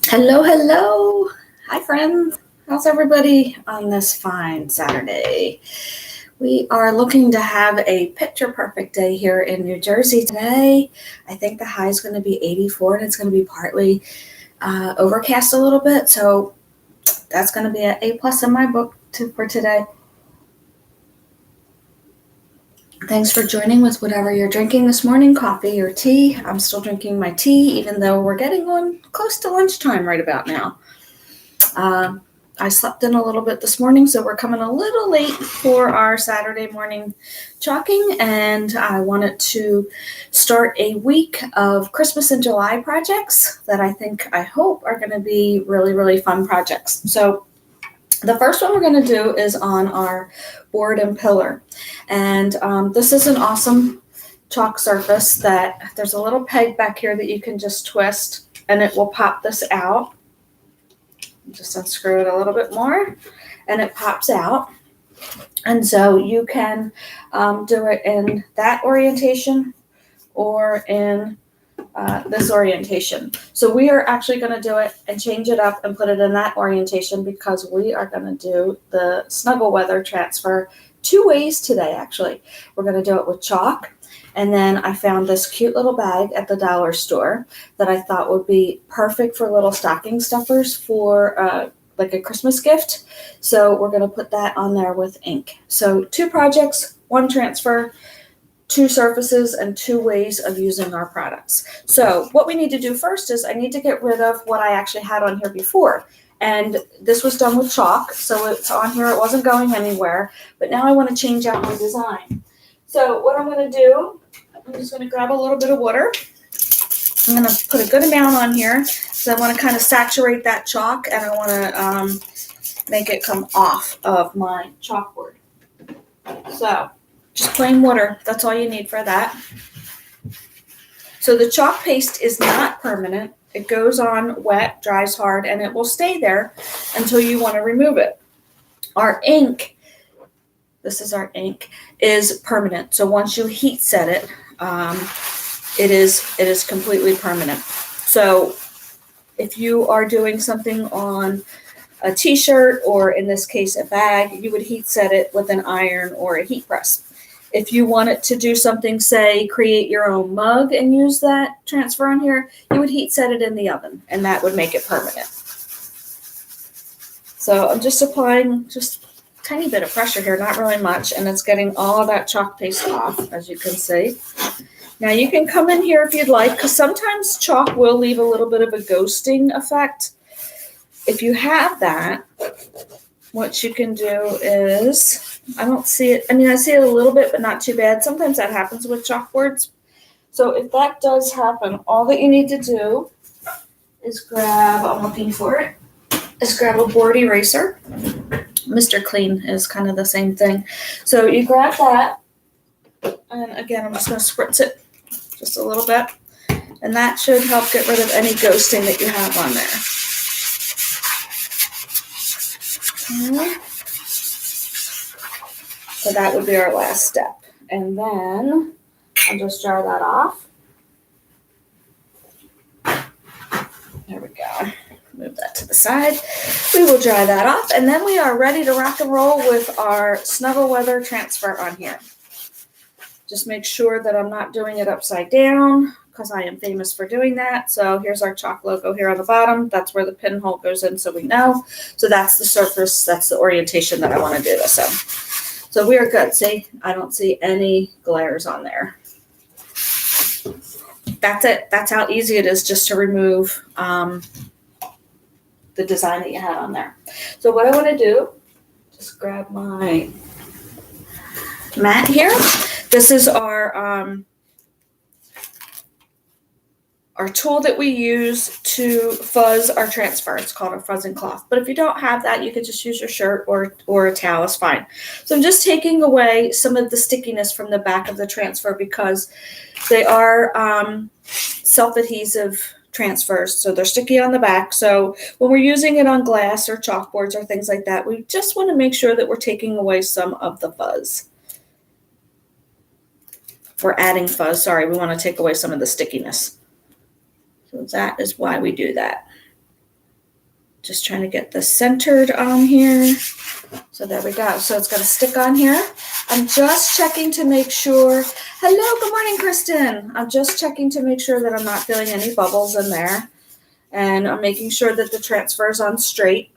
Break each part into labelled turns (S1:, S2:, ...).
S1: Hello, hello. Hi, friends. How's everybody on this fine Saturday? We are looking to have a picture perfect day here in New Jersey today. I think the high is going to be 84 and it's going to be partly overcast a little bit. So that's going to be an A plus in my book for today. Thanks for joining with whatever you're drinking this morning, coffee or tea. I'm still drinking my tea, even though we're getting on close to lunchtime right about now. I slept in a little bit this morning, so we're coming a little late for our Saturday morning chalking, and I wanted to start a week of Christmas in July projects that I hope are going to be really, really fun projects. So the first one we're going to do is on our board and pillar, and this is an awesome chalk surface that there's a little peg back here that you can just twist, and it will pop this out. Just unscrew it a little bit more and it pops out, and so you can do it in that orientation or in this orientation. So we are actually going to do it and change it up and put it in that orientation because we are going to do the Snuggle Weather transfer two ways today. Actually, we're going to do it with chalk. And then I found this cute little bag at the dollar store that I thought would be perfect for little stocking stuffers for like a Christmas gift. So we're going to put that on there with ink. So two projects, one transfer, two surfaces, and two ways of using our products. So what we need to do first is I need to get rid of what I actually had on here before. And this was done with chalk, so it's on here. It wasn't going anywhere. But now I want to change out my design. So what I'm going to do, I'm just going to grab a little bit of water. I'm going to put a good amount on here because I want to kind of saturate that chalk, and I want to make it come off of my chalkboard. So just plain water, that's all you need for that. So the chalk paste is not permanent. It goes on wet, dries hard, and it will stay there until you want to remove it. Our ink, this is our ink, is permanent. So once you heat set it, it is completely permanent. So if you are doing something on a t-shirt, or in this case a bag, you would heat set it with an iron or a heat press. If you wanted to do something, say create your own mug and use that transfer on here, you would heat set it in the oven, and that would make it permanent. So I'm just applying just a tiny bit of pressure here, not really much, and it's getting all of that chalk paste off, as you can see. Now you can come in here if you'd like, because sometimes chalk will leave a little bit of a ghosting effect. If you have that, what you can do is, I don't see it, I see it a little bit, but not too bad. Sometimes that happens with chalkboards. So if that does happen, all that you need to do is grab, I'm looking for it, is grab a board eraser. Mr. Clean is kind of the same thing. So you grab that, and again, I'm just going to spritz it just a little bit, and that should help get rid of any ghosting that you have on there. Okay. So that would be our last step. And then I'll just dry that off. There we go. Move that to the side. We will dry that off, and then we are ready to rock and roll with our Snuggle Weather transfer on here. Just make sure that I'm not doing it upside down, because I am famous for doing that. So here's our chalk logo here on the bottom. That's where the pinhole goes in, so we know. So that's the surface, that's the orientation that I want to do this in. So we are good. See, I don't see any glares on there. That's it. That's how easy it is just to remove the design that you had on there. So what I want to do, just grab my mat here. This is our tool that we use to fuzz our transfer. It's called a fuzzing cloth. But if you don't have that, you can just use your shirt or a towel. It's fine. So I'm just taking away some of the stickiness from the back of the transfer because they are self-adhesive transfers. So they're sticky on the back. So when we're using it on glass or chalkboards or things like that, we just want to make sure that we're taking away some of the fuzz. We're adding fuzz. Sorry, we want to take away some of the stickiness. So that is why we do that. Just trying to get this centered on here. So there we go. So it's going to stick on here. I'm just checking to make sure. Hello, good morning, Kristen. I'm just checking to make sure that I'm not feeling any bubbles in there. And I'm making sure that the transfer is on straight.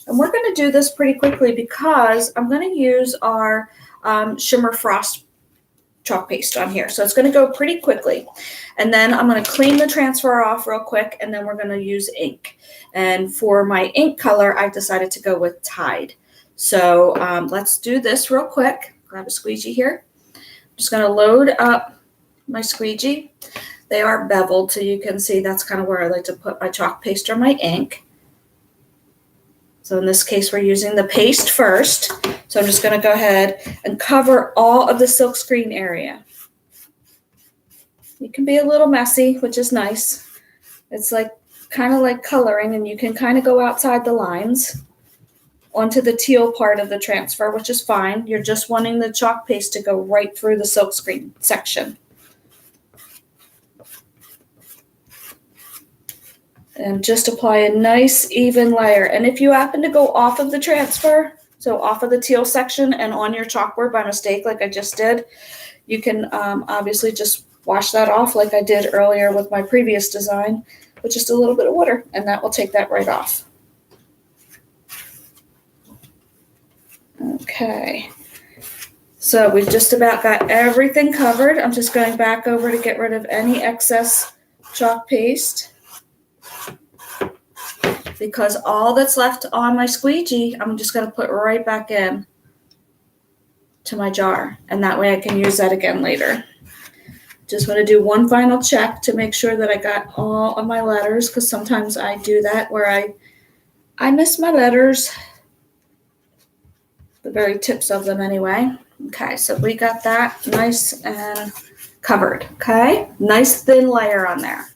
S1: And we're going to do this pretty quickly because I'm going to use our Shimmer Frost chalk paste on here. So it's going to go pretty quickly. And then I'm going to clean the transfer off real quick, and then we're going to use ink. And for my ink color, I've decided to go with Tide. So let's do this real quick. Grab a squeegee here. I'm just going to load up my squeegee. They are beveled, so you can see that's kind of where I like to put my chalk paste or my ink. So in this case, we're using the paste first. So I'm just going to go ahead and cover all of the silkscreen area. You can be a little messy, which is nice. It's like kind of like coloring, and you can kind of go outside the lines onto the teal part of the transfer, which is fine. You're just wanting the chalk paste to go right through the silkscreen section. And just apply a nice even layer. And if you happen to go off of the transfer, so off of the teal section and on your chalkboard by mistake, like I just did, you can obviously just wash that off like I did earlier with my previous design with just a little bit of water, and that will take that right off. Okay. So we've just about got everything covered. I'm just going back over to get rid of any excess chalk paste, because all that's left on my squeegee, I'm just going to put right back in to my jar, and that way I can use that again later. Just want to do one final check to make sure that I got all of my letters, because sometimes I do that where I miss my letters, the very tips of them anyway. Okay, so we got that nice and covered. Okay, nice thin layer on there.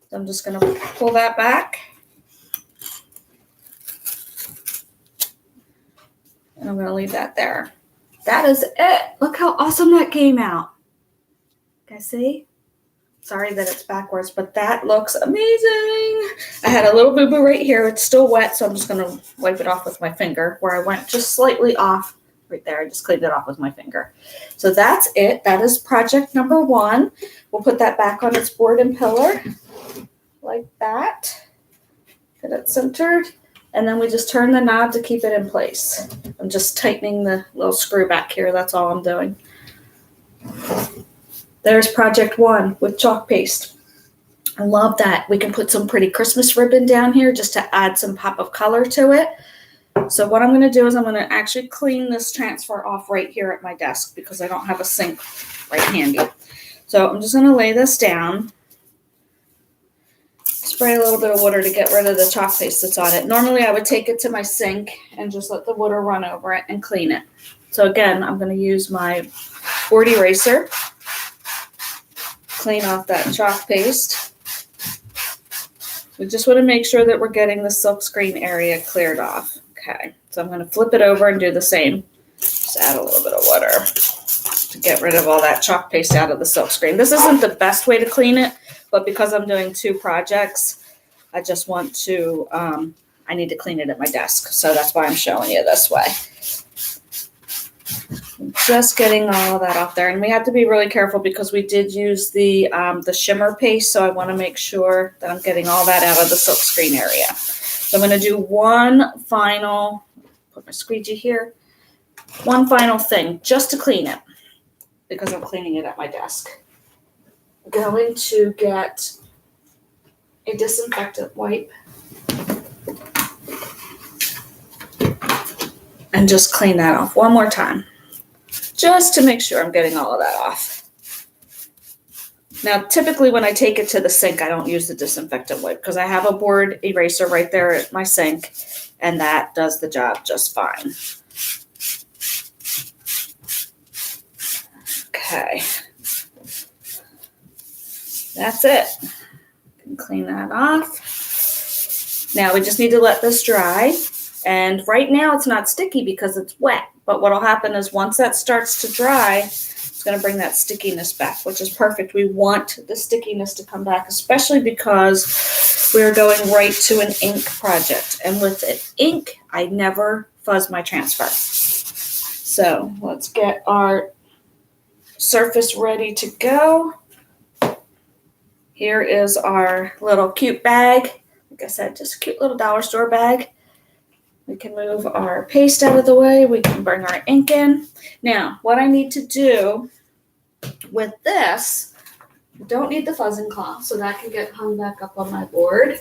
S1: So I'm just going to pull that back. And I'm going to leave that there. That is it. Look how awesome that came out. Guys, see? Sorry that it's backwards, but that looks amazing. I had a little boo-boo right here. It's still wet, so I'm just going to wipe it off with my finger where I went just slightly off right there. I just cleaned it off with my finger. So that's it. That is project number 1. We'll put that back on its board and pillar like that. Get it centered. And then we just turn the knob to keep it in place. I'm just tightening the little screw back here. That's all I'm doing. There's project 1 with chalk paste. I love that. We can put some pretty Christmas ribbon down here just to add some pop of color to it. So what I'm going to do is I'm going to actually clean this transfer off right here at my desk because I don't have a sink right handy. So I'm just going to lay this down. Spray a little bit of water to get rid of the chalk paste that's on it. Normally I would take it to my sink and just let the water run over it and clean it. So again, I'm going to use my board eraser. Clean off that chalk paste. We just want to make sure that we're getting the silkscreen area cleared off. Okay, so I'm going to flip it over and do the same. Just add a little bit of water to get rid of all that chalk paste out of the silkscreen. This isn't the best way to clean it, but because I'm doing 2 projects, I just want to, I need to clean it at my desk. So that's why I'm showing you this way. Just getting all of that off there. And we have to be really careful because we did use the shimmer paste. So I want to make sure that I'm getting all that out of the silkscreen area. So I'm going to do one final, put my squeegee here, one final thing just to clean it because I'm cleaning it at my desk. I'm going to get a disinfectant wipe and just clean that off one more time, just to make sure I'm getting all of that off. Now, typically when I take it to the sink, I don't use the disinfectant wipe because I have a board eraser right there at my sink, and that does the job just fine. Okay. That's it. Can clean that off. Now we just need to let this dry. And right now it's not sticky because it's wet. But what will happen is once that starts to dry, it's going to bring that stickiness back, which is perfect. We want the stickiness to come back, especially because we are going right to an ink project. And with an ink, I never fuzz my transfer. So let's get our surface ready to go. Here is our little cute bag. Like I said, just a cute little dollar store bag. We can move our paste out of the way. We can bring our ink in. Now, what I need to do with this, I don't need the fuzzing cloth, so that can get hung back up on my board.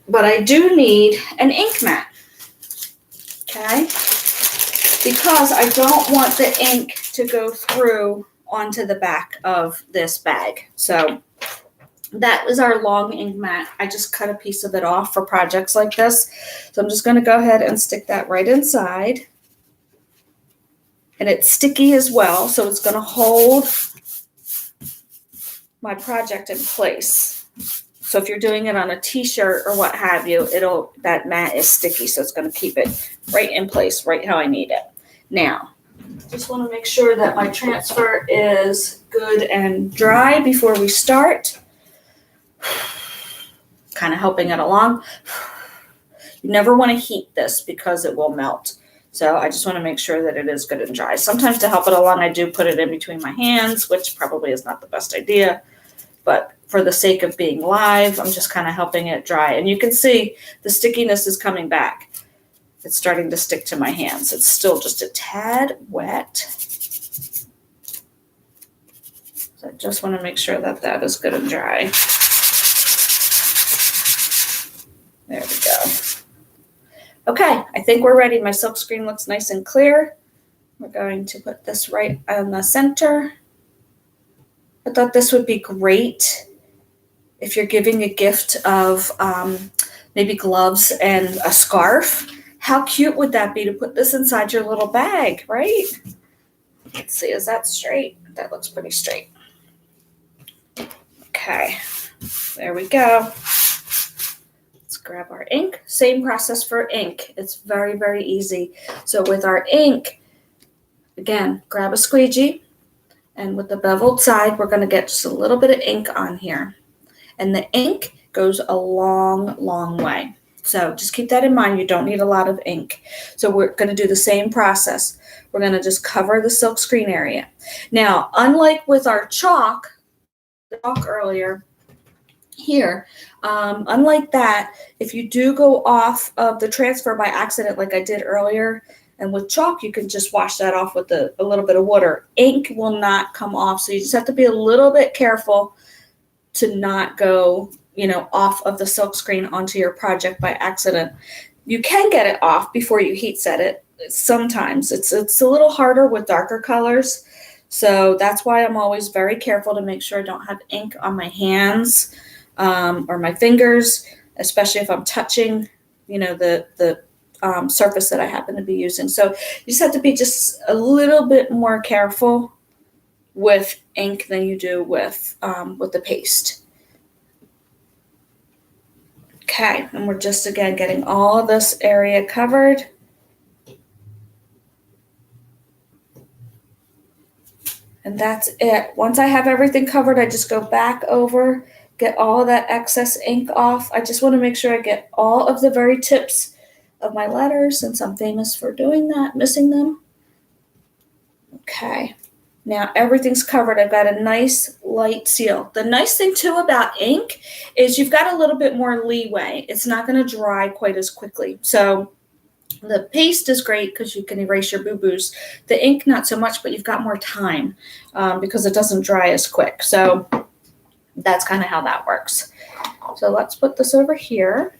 S1: But I do need an ink mat, okay? Because I don't want the ink to go through onto the back of this bag. So that is our long ink mat. I just cut a piece of it off for projects like this. So I'm just going to go ahead and stick that right inside. And it's sticky as well, so it's going to hold my project in place. So if you're doing it on a t-shirt or what have you, that mat is sticky, so it's going to keep it right in place, right how I need it. Now, just want to make sure that my transfer is good and dry before we start. Kind of helping it along. You never want to heat this because it will melt. So I just want to make sure that it is good and dry. Sometimes to help it along, I do put it in between my hands, which probably is not the best idea. But for the sake of being live, I'm just kind of helping it dry. And you can see the stickiness is coming back. It's starting to stick to my hands. It's still just a tad wet. So I just want to make sure that that is good and dry. There we go. Okay, I think we're ready. My silk screen looks nice and clear. We're going to put this right on the center. I thought this would be great if you're giving a gift of maybe gloves and a scarf. How cute would that be to put this inside your little bag, right? Let's see, is that straight? That looks pretty straight. Okay, there we go. Let's grab our ink. Same process for ink. It's very, very easy. So with our ink, again, grab a squeegee, and with the beveled side, we're going to get just a little bit of ink on here. And the ink goes a long, long way. So just keep that in mind. You don't need a lot of ink. So we're going to do the same process. We're going to just cover the silk screen area. Now, unlike with our chalk earlier here, unlike that, if you do go off of the transfer by accident like I did earlier, and with chalk, you can just wash that off with a little bit of water. Ink will not come off, so you just have to be a little bit careful to not go, off of the silk screen onto your project by accident. You can get it off before you heat set it. Sometimes it's a little harder with darker colors, so that's why I'm always very careful to make sure I don't have ink on my hands or my fingers, especially if I'm touching, the surface that I happen to be using. So you just have to be just a little bit more careful with ink than you do with the paste. Okay, and we're just, again, getting all of this area covered. And that's it. Once I have everything covered, I just go back over, get all of that excess ink off. I just want to make sure I get all of the very tips of my letters, since I'm famous for doing that, missing them. Okay. Now everything's covered. I've got a nice light seal. The nice thing too about ink is you've got a little bit more leeway. It's not going to dry quite as quickly. So the paste is great because you can erase your boo-boos. The ink, not so much, but you've got more time because it doesn't dry as quick. So that's kind of how that works. So let's put this over here.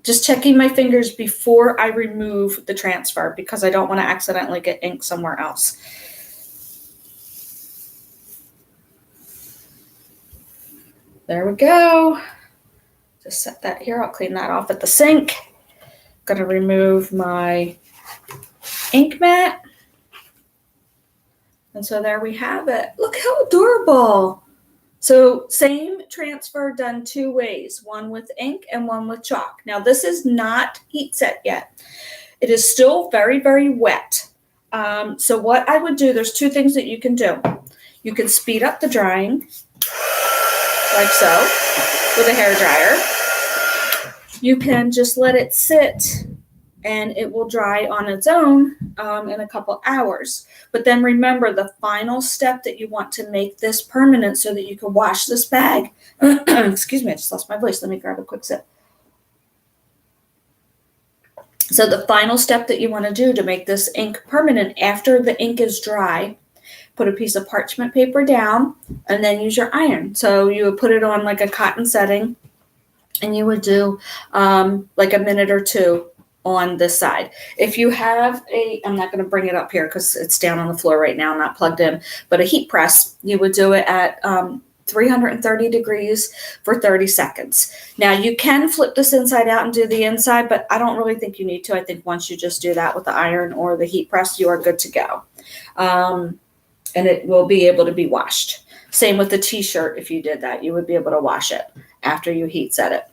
S1: Just checking my fingers before I remove the transfer because I don't want to accidentally get ink somewhere else. There we go. Just set that here. I'll clean that off at the sink. Going to remove my ink mat. And so there we have it. Look how adorable. So same transfer done two ways, one with ink and one with chalk. Now this is not heat set yet. It is still very, very wet. So what I would do, there's two things that you can do. You can speed up the drying, like so, with a hair dryer. You can just let it sit and it will dry on its own in a couple hours. But then remember, the final step that you want to make this permanent so that you can wash this bag. Excuse me, I just lost my voice. Let me grab a quick sip. So the final step that you want to do to make this ink permanent, after the ink is dry, put a piece of parchment paper down and then use your iron. So you would put it on like a cotton setting and you would do like a minute or two on this side. If you have I'm not going to bring it up here because it's down on the floor right now, not plugged in, but a heat press, you would do it at 330 degrees for 30 seconds. Now you can flip this inside out and do the inside, but I don't really think you need to. I think once you just do that with the iron or the heat press, you are good to go. And it will be able to be washed. Same with the t-shirt. If you did that, you would be able to wash it after you heat set it.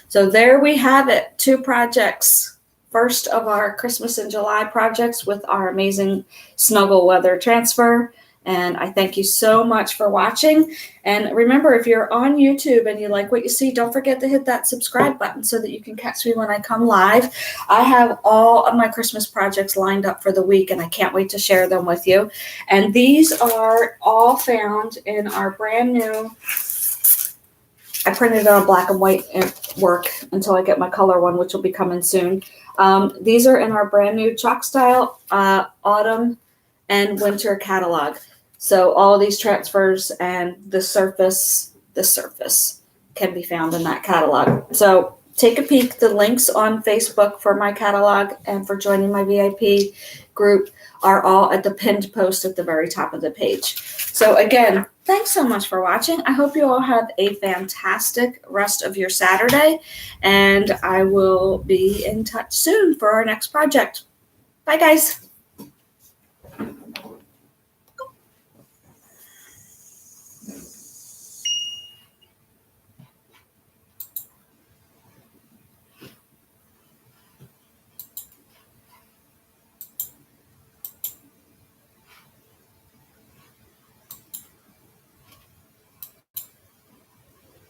S1: So there we have it. 2 projects. First of our Christmas in July projects with our amazing Snuggle Weather transfer. And I thank you so much for watching. And remember, if you're on YouTube and you like what you see, don't forget to hit that subscribe button so that you can catch me when I come live. I have all of my Christmas projects lined up for the week, and I can't wait to share them with you. And these are all found in our brand new, I printed it on black and white work until I get my color one, which will be coming soon. These are in our brand new chalk style autumn and winter catalog. So all of these transfers and the surface can be found in that catalog. So take a peek. The links on Facebook for my catalog and for joining my VIP group are all at the pinned post at the very top of the page. So again, thanks so much for watching. I hope you all have a fantastic rest of your Saturday, and I will be in touch soon for our next project. Bye, guys.